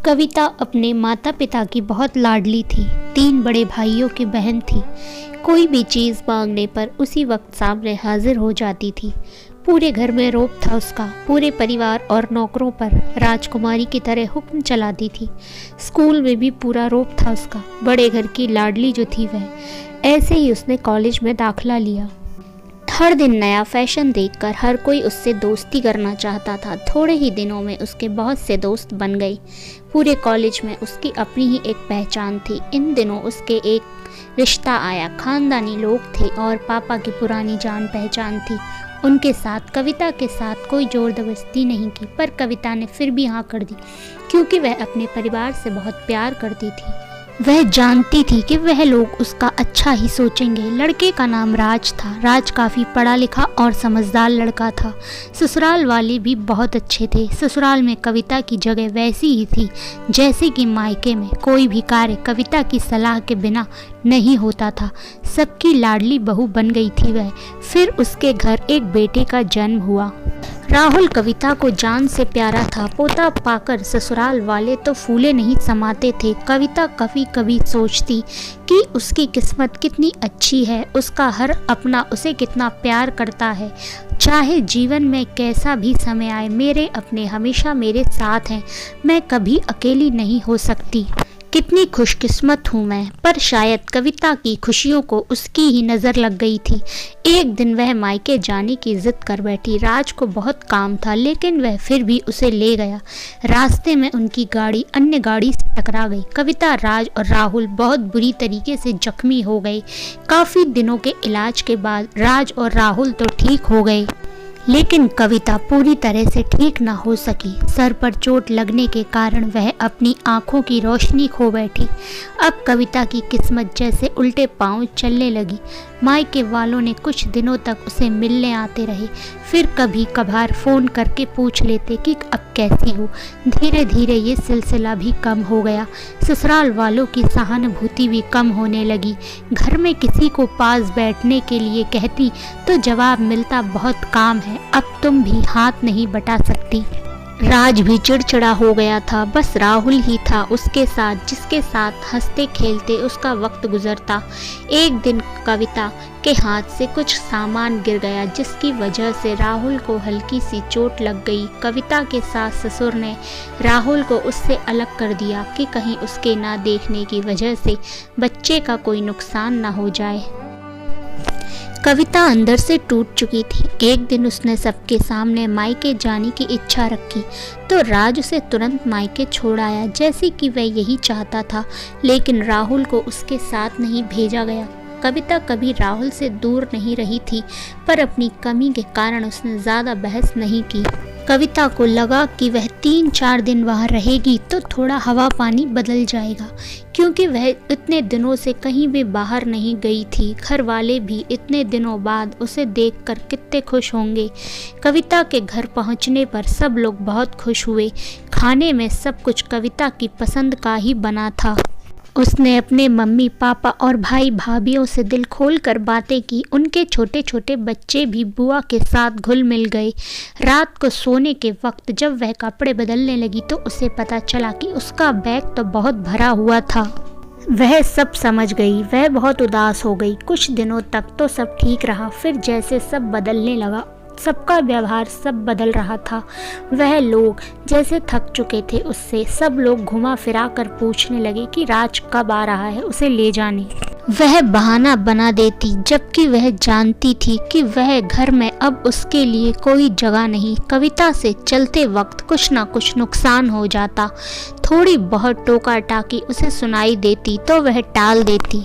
कविता अपने माता पिता की बहुत लाडली थी। 3 बड़े भाइयों की बहन थी। कोई भी चीज़ मांगने पर उसी वक्त सामने हाजिर हो जाती थी। पूरे घर में रौब था उसका। पूरे परिवार और नौकरों पर राजकुमारी की तरह हुक्म चलाती थी। स्कूल में भी पूरा रौब था उसका। बड़े घर की लाडली जो थी वह। ऐसे ही उसने कॉलेज में दाखिला लिया। हर दिन नया फैशन देखकर हर कोई उससे दोस्ती करना चाहता था। थोड़े ही दिनों में उसके बहुत से दोस्त बन गए। पूरे कॉलेज में उसकी अपनी ही एक पहचान थी। इन दिनों उसके एक रिश्ता आया। खानदानी लोग थे और पापा की पुरानी जान पहचान थी। उनके साथ कविता के साथ कोई जोर जबरदस्ती नहीं की, पर कविता ने फिर भी हाँ कर दी, क्योंकि वह अपने परिवार से बहुत प्यार करती थी। वह जानती थी कि वह लोग उसका अच्छा ही सोचेंगे। लड़के का नाम राज था। राज काफ़ी पढ़ा लिखा और समझदार लड़का था। ससुराल वाले भी बहुत अच्छे थे। ससुराल में कविता की जगह वैसी ही थी जैसे कि मायके में। कोई भी कार्य कविता की सलाह के बिना नहीं होता था। सबकी लाडली बहू बन गई थी वह। फिर उसके घर एक बेटे का जन्म हुआ। राहुल कविता को जान से प्यारा था। पोता पाकर ससुराल वाले तो फूले नहीं समाते थे। कविता कभी कभी सोचती कि उसकी किस्मत कितनी अच्छी है। उसका हर अपना उसे कितना प्यार करता है। चाहे जीवन में कैसा भी समय आए, मेरे अपने हमेशा मेरे साथ हैं। मैं कभी अकेली नहीं हो सकती। कितनी खुशकिस्मत हूँ मैं। पर शायद कविता की खुशियों को उसकी ही नज़र लग गई थी। एक दिन वह मायके जाने की जिद कर बैठी। राज को बहुत काम था, लेकिन वह फिर भी उसे ले गया। रास्ते में उनकी गाड़ी अन्य गाड़ी से टकरा गई। कविता, राज और राहुल बहुत बुरी तरीके से जख्मी हो गए। काफ़ी दिनों के इलाज के बाद राज और राहुल तो ठीक हो गए, लेकिन कविता पूरी तरह से ठीक न हो सकी। सर पर चोट लगने के कारण वह अपनी आंखों की रोशनी खो बैठी। अब कविता की किस्मत जैसे उल्टे पांव चलने लगी। मायके वालों ने कुछ दिनों तक उसे मिलने आते रहे। फिर कभी कभार फ़ोन करके पूछ लेते कि अब कैसी हो। धीरे धीरे ये सिलसिला भी कम हो गया। ससुराल वालों की सहानुभूति भी कम होने लगी। घर में किसी को पास बैठने के लिए कहती तो जवाब मिलता, बहुत काम है, अब तुम भी हाथ नहीं बटा सकती। राज भी चिड़चिड़ा हो गया था। बस राहुल ही था उसके साथ, जिसके साथ हंसते खेलते उसका वक्त गुजरता। एक दिन कविता के हाथ से कुछ सामान गिर गया, जिसकी वजह से राहुल को हल्की सी चोट लग गई। कविता के सास ससुर ने राहुल को उससे अलग कर दिया कि कहीं उसके ना देखने की वजह से बच्चे का कोई नुकसान ना हो जाए। कविता अंदर से टूट चुकी थी। एक दिन उसने सबके सामने मायके जाने की इच्छा रखी तो राज उसे तुरंत मायके छोड़ आया, जैसे कि वह यही चाहता था। लेकिन राहुल को उसके साथ नहीं भेजा गया। कविता कभी राहुल से दूर नहीं रही थी, पर अपनी कमी के कारण उसने ज़्यादा बहस नहीं की। कविता को लगा कि वह 3-4 दिन वहाँ रहेगी तो थोड़ा हवा पानी बदल जाएगा, क्योंकि वह इतने दिनों से कहीं भी बाहर नहीं गई थी। घर वाले भी इतने दिनों बाद उसे देखकर कितने खुश होंगे। कविता के घर पहुँचने पर सब लोग बहुत खुश हुए। खाने में सब कुछ कविता की पसंद का ही बना था। उसने अपने मम्मी पापा और भाई भाभीयों से दिल खोल कर बातें की। उनके छोटे छोटे बच्चे भी बुआ के साथ घुल मिल गए। रात को सोने के वक्त जब वह कपड़े बदलने लगी तो उसे पता चला कि उसका बैग तो बहुत भरा हुआ था। वह सब समझ गई। वह बहुत उदास हो गई। कुछ दिनों तक तो सब ठीक रहा, फिर जैसे सब बदलने लगा, सबका व्यवहार सब बदल रहा था। वह लोग जैसे थक चुके थे उससे। सब लोग घुमा फिरा कर पूछने लगे कि राज कब आ रहा है उसे ले जाने। वह बहाना बना देती, जबकि वह जानती थी कि वह घर में अब उसके लिए कोई जगह नहीं। कविता से चलते वक्त कुछ ना कुछ नुकसान हो जाता। थोड़ी बहुत टोका टाकी उसे सुनाई देती तो वह टाल देती।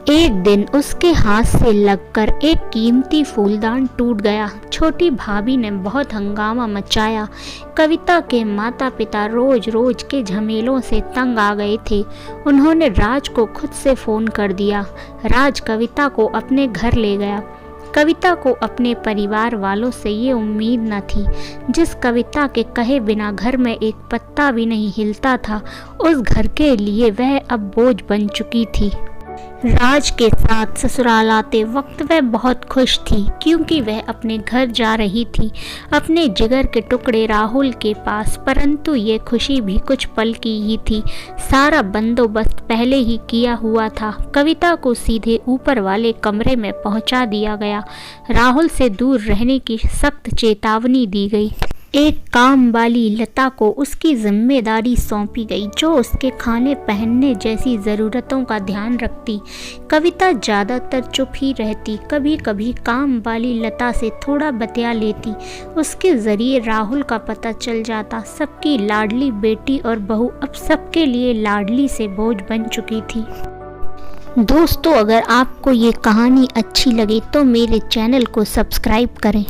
एक दिन उसके हाथ से लगकर एक कीमती फूलदान टूट गया। छोटी भाभी ने बहुत हंगामा मचाया। कविता के माता पिता रोज रोज के झमेलों से तंग आ गए थे। उन्होंने राज को खुद से फ़ोन कर दिया। राज कविता को अपने घर ले गया। कविता को अपने परिवार वालों से ये उम्मीद न थी। जिस कविता के कहे बिना घर में एक पत्ता भी नहीं हिलता था, उस घर के लिए वह अब बोझ बन चुकी थी। राज के साथ ससुराल आते वक्त वह बहुत खुश थी, क्योंकि वह अपने घर जा रही थी, अपने जिगर के टुकड़े राहुल के पास। परंतु ये खुशी भी कुछ पल की ही थी। सारा बंदोबस्त पहले ही किया हुआ था। कविता को सीधे ऊपर वाले कमरे में पहुंचा दिया गया। राहुल से दूर रहने की सख्त चेतावनी दी गई। एक काम वाली लता को उसकी जिम्मेदारी सौंपी गई, जो उसके खाने पहनने जैसी ज़रूरतों का ध्यान रखती। कविता ज़्यादातर चुप ही रहती, कभी कभी काम वाली लता से थोड़ा बतिया लेती। उसके ज़रिए राहुल का पता चल जाता। सबकी लाडली बेटी और बहू अब सबके लिए लाडली से बोझ बन चुकी थी। दोस्तों, अगर आपको ये कहानी अच्छी लगे तो मेरे चैनल को सब्सक्राइब करें।